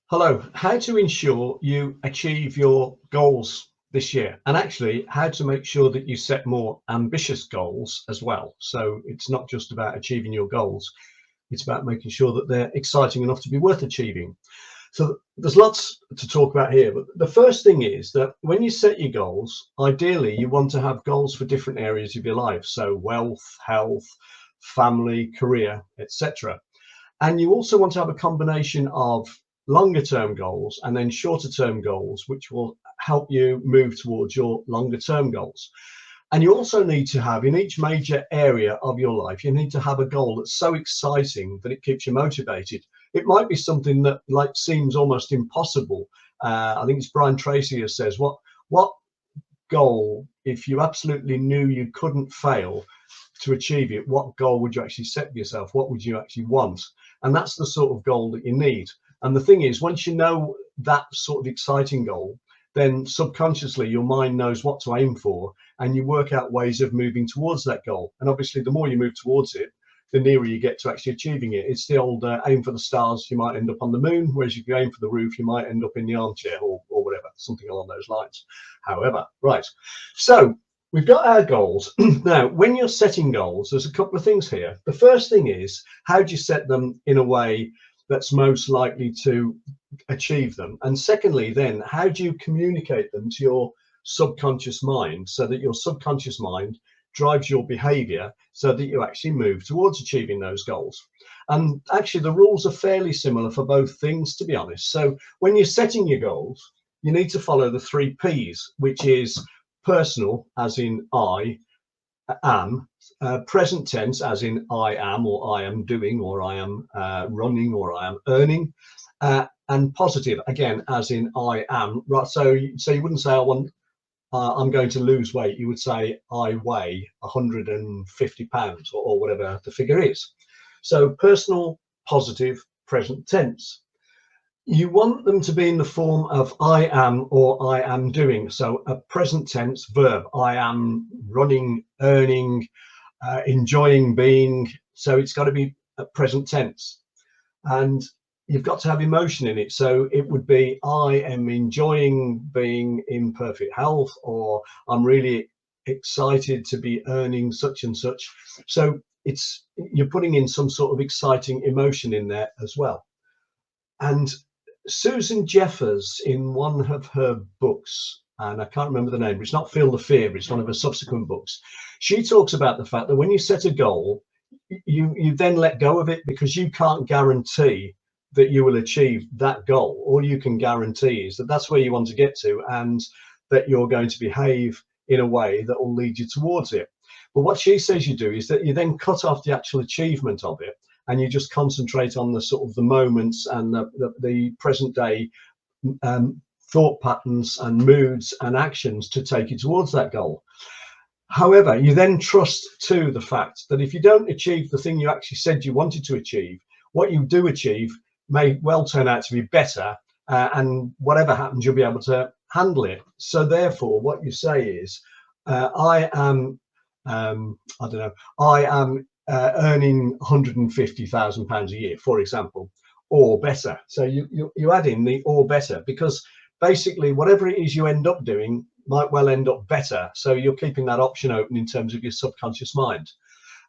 Hello, how to ensure you achieve your goals this year, and actually how to make sure that you set more ambitious goals as well. So it's not just about achieving your goals, it's about making sure that they're exciting enough to be worth achieving. So there's lots to talk about here, but the first thing is that when you set your goals, ideally you want to have goals for different areas of your life. So wealth, health, family, career, etc. And you also want to have a combination of longer term goals and then shorter term goals, which will help you move towards your longer term goals. And you also need to have, in each major area of your life, you need to have a goal that's so exciting that it keeps you motivated. It might be something that like seems almost impossible. I think it's Brian Tracy who says, what goal, if you absolutely knew you couldn't fail to achieve it, what goal would you actually set for yourself? What would you actually want? And that's the sort of goal that you need. And the thing is, once you know that sort of exciting goal, then subconsciously your mind knows what to aim for, and you work out ways of moving towards that goal. And obviously, the more you move towards it, the nearer you get to actually achieving it. It's the old aim for the stars, you might end up on the moon, whereas if you aim for the roof, you might end up in the armchair or whatever, something along those lines. However, right. So we've got our goals. Now, when you're setting goals, there's a couple of things here. The first thing is, how do you set them in a way that's most likely to achieve them? And secondly, then, how do you communicate them to your subconscious mind so that your subconscious mind drives your behavior so that you actually move towards achieving those goals? And actually, the rules are fairly similar for both things, to be honest. So when you're setting your goals, you need to follow the 3 Ps, which is personal, as in I am, present tense, as in I am, or I am doing, or I am running, or I am earning, and positive, again, as in I am. Right. So you wouldn't say I'm going to lose weight. You would say I weigh 150 pounds, or whatever the figure is. So personal, positive, present tense. You want them to be in the form of I am or I am doing. So a present tense verb, I am running, earning, enjoying being. So it's got to be a present tense. And you've got to have emotion in it. So it would be I am enjoying being in perfect health, or I'm really excited to be earning such and such. So you're putting in some sort of exciting emotion in there as well. And Susan Jeffers, in one of her books, and I can't remember the name, but it's not Feel the Fear, it's one of her subsequent books. She talks about the fact that when you set a goal, you then let go of it, because you can't guarantee that you will achieve that goal. All you can guarantee is that that's where you want to get to, and that you're going to behave in a way that will lead you towards it. But what she says you do is that you then cut off the actual achievement of it, and you just concentrate on the sort of the moments and the present day thought patterns and moods and actions to take you towards that goal. However, you then trust to the fact that if you don't achieve the thing you actually said you wanted to achieve, what you do achieve may well turn out to be better, and whatever happens, you'll be able to handle it. So therefore, what you say is, I am, I don't know, I am earning £150,000 a year, for example, or better. So you add in the or better, because basically whatever it is you end up doing might well end up better. So you're keeping that option open in terms of your subconscious mind.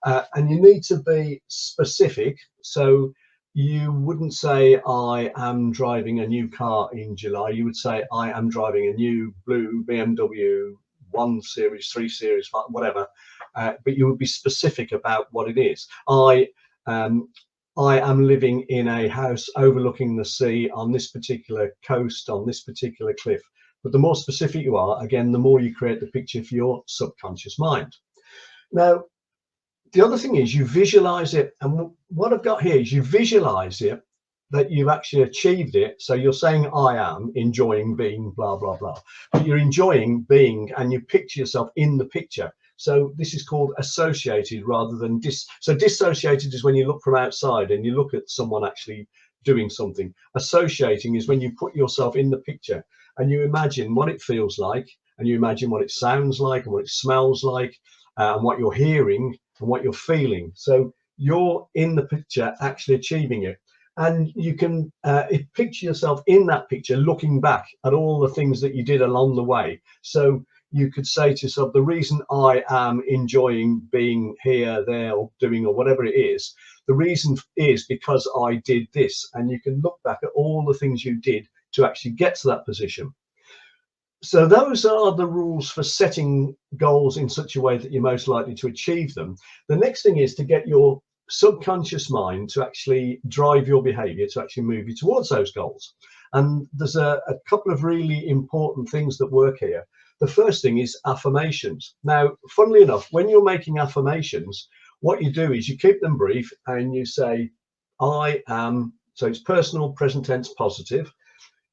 And you need to be specific. So you wouldn't say I am driving a new car in July. You would say I am driving a new blue BMW 1 Series, 3 Series, whatever. But you would be specific about what it is. I am living in a house overlooking the sea on this particular coast, on this particular cliff. But the more specific you are, again, the more you create the picture for your subconscious mind. Now, the other thing is you visualize it. And what I've got here is you visualize it, that you've actually achieved it. So you're saying, I am enjoying being blah, blah, blah. But you're enjoying being, and you picture yourself in the picture. So this is called associated rather than so dissociated is when you look from outside and you look at someone actually doing something. Associating is when you put yourself in the picture and you imagine what it feels like, and you imagine what it sounds like and what it smells like, and what you're hearing and what you're feeling. So you're in the picture actually achieving it. And you can picture yourself in that picture, looking back at all the things that you did along the way. So you could say to yourself, the reason I am enjoying being here, there, or doing, or whatever it is, the reason is because I did this. And you can look back at all the things you did to actually get to that position. So those are the rules for setting goals in such a way that you're most likely to achieve them. The next thing is to get your subconscious mind to actually drive your behavior, to actually move you towards those goals. And there's a couple of really important things that work here. The first thing is affirmations. Now, funnily enough, when you're making affirmations, what you do is you keep them brief and you say, I am, so it's personal, present tense, positive.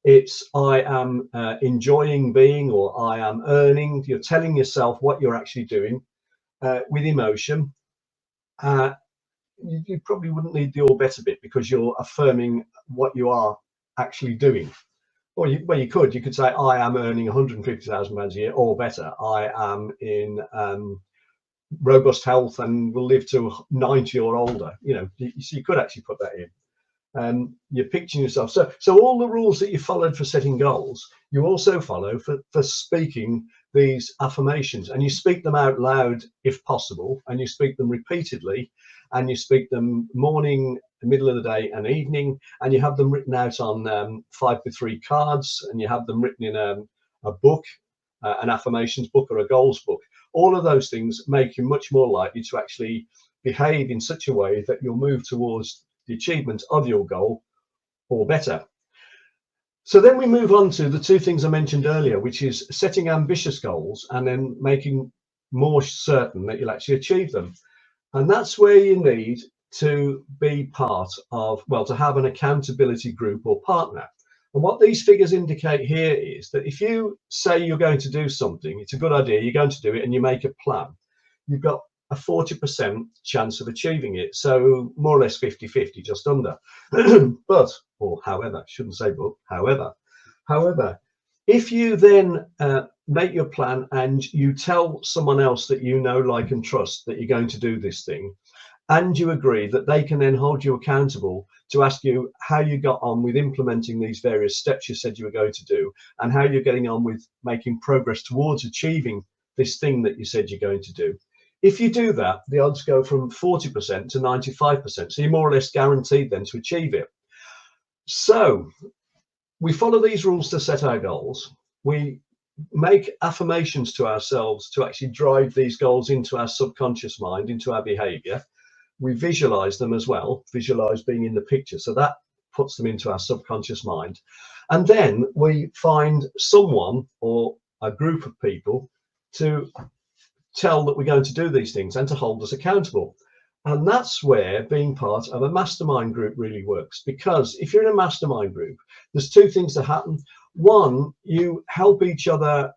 It's I am enjoying being, or I am earning. You're telling yourself what you're actually doing with emotion. You probably wouldn't need the or better bit because you're affirming what you are actually doing. Or you could say, I am earning £150,000 a year or better. I am in robust health and will live to 90 or older. You could actually put that in. You're picturing yourself. So all the rules that you followed for setting goals, you also follow for speaking these affirmations, and you speak them out loud if possible, and you speak them repeatedly, and you speak them morning, middle of the day, and evening, and you have them written out on 5x3 cards, and you have them written in a book, an affirmations book or a goals book. All of those things make you much more likely to actually behave in such a way that you'll move towards the achievement of your goal or better. So then we move on to the two things I mentioned earlier, which is setting ambitious goals and then making more certain that you'll actually achieve them. And that's where you need to be part of, well, to have an accountability group or partner. And what these figures indicate here is that if you say you're going to do something, it's a good idea, you're going to do it, and you make a plan, you've got a 40% chance of achieving it. So more or less 50-50, just under. But, or however, shouldn't say but, however, if you then make your plan and you tell someone else that you know, like, and trust that you're going to do this thing, and you agree that they can then hold you accountable to ask you how you got on with implementing these various steps you said you were going to do, and how you're getting on with making progress towards achieving this thing that you said you're going to do. If you do that, the odds go from 40% to 95%. So you're more or less guaranteed then to achieve it. So we follow these rules to set our goals. We make affirmations to ourselves to actually drive these goals into our subconscious mind, into our behavior. We visualize them as well, visualize being in the picture. So that puts them into our subconscious mind. And then we find someone or a group of people to tell that we're going to do these things and to hold us accountable. And that's where being part of a mastermind group really works, because if you're in a mastermind group, there's two things that happen. One, you help each other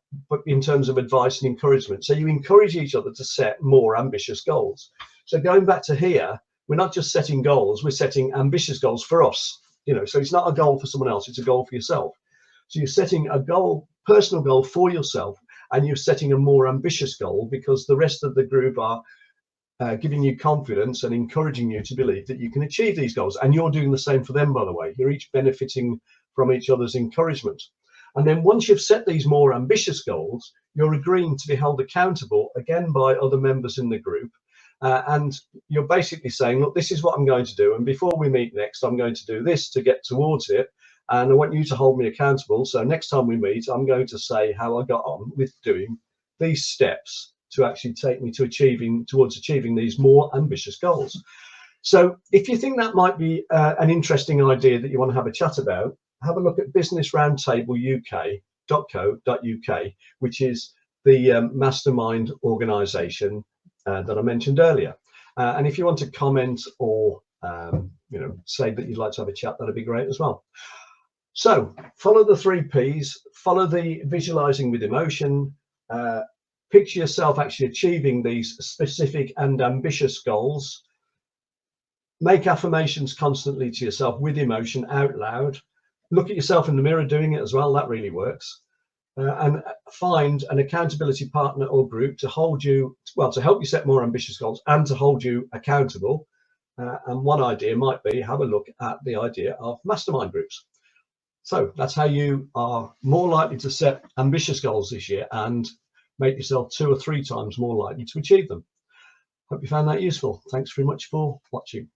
in terms of advice and encouragement. So you encourage each other to set more ambitious goals. So going back to here, we're not just setting goals, we're setting ambitious goals for us. So it's not a goal for someone else, it's a goal for yourself. So you're setting a goal, personal goal for yourself, and you're setting a more ambitious goal because the rest of the group are giving you confidence and encouraging you to believe that you can achieve these goals. And you're doing the same for them, by the way. You're each benefiting from each other's encouragement. And then once you've set these more ambitious goals, you're agreeing to be held accountable again by other members in the group. And you're basically saying, look, this is what I'm going to do. And before we meet next, I'm going to do this to get towards it. And I want you to hold me accountable. So next time we meet, I'm going to say how I got on with doing these steps to actually take me to towards achieving these more ambitious goals. So if you think that might be an interesting idea that you want to have a chat about, have a look at businessroundtableuk.co.uk, which is the mastermind organization that I mentioned earlier. And if you want to comment or say that you'd like to have a chat, that'd be great as well. So follow the 3 Ps, follow the visualizing with emotion, picture yourself actually achieving these specific and ambitious goals, make affirmations constantly to yourself with emotion out loud, look at yourself in the mirror doing it as well, that really works, and find an accountability partner or group to hold you, well, to help you set more ambitious goals and to hold you accountable. And one idea might be have a look at the idea of mastermind groups. So that's how you are more likely to set ambitious goals this year and make yourself 2 or 3 times more likely to achieve them. Hope you found that useful. Thanks very much for watching.